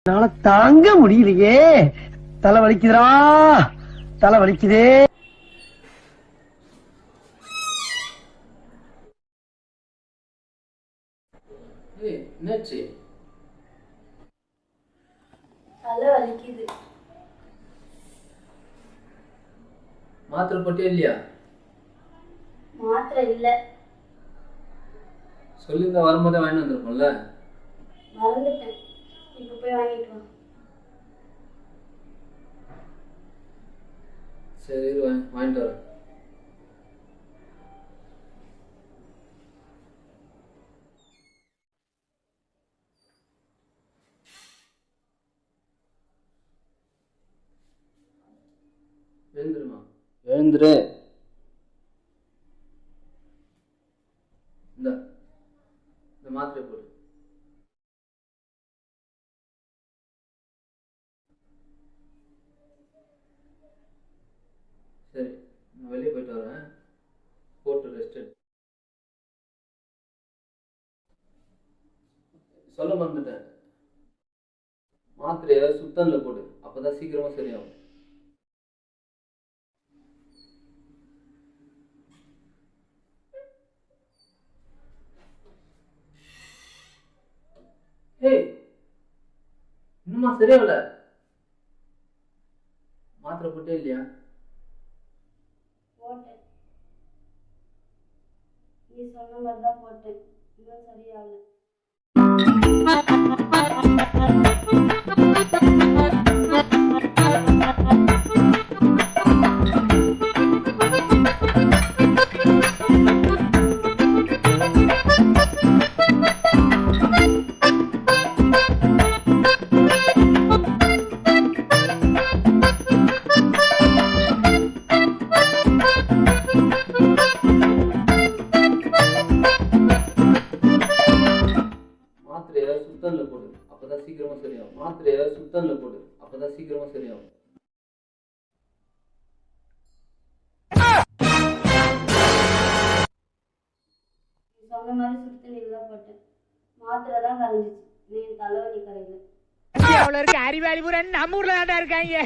என்னால தாங்க முடியலையே. தலை வலிக்குதுடா, தலை வலிக்குதே. என்னாச்சு? தலை வலிக்குது. மாத்திரை போட்டியா இல்லையா? மாத்திரை இல்ல. சொல்லியிருந்தா வரும்போதே வாங்கிட்டு வந்திருப்போம்ல. மறந்துட்டேன். இப்ப போய் வாங்கிட்டு வா. சரி வாங்கிட்டு வரேன். எழுந்துருமா, எழுந்துரு. இந்த மாத்திரை போடு. சரி, நான் வெளியே போயிட்டு வரேன். போட்டு ரெஸ்ட் எடு. சொல்ல மறந்துட்டேன், மாத்திரையை சுத்தம்ல போடு, அப்பதான் சீக்கிரமா சரியாகும். ஏய், இன்னுமா சரியாகல? மாத்திரை போட்டே இல்லையா? போட்டேன். நீ சொன்ன மாதிரி தான் போட்டேன். இன்னும் சரியாகல. மாத்திரையை சுத்தம்ல போடு, அப்பதான் சீக்கிரமா சரியாகும். மாத்திரையை சுத்தம்ல போடு, அப்பதான் சீக்கிரமா சரியாகும். நீ சொன்ன மாதிரி சுடு தண்ணியில தான் போட்டேன். மாத்திரை தான் கரைஞ்சிச்சு. நீ தலைவலி கரையில. அறிவாளி பூரா நம்ம ஊர்ல தான் இருக்காங்க.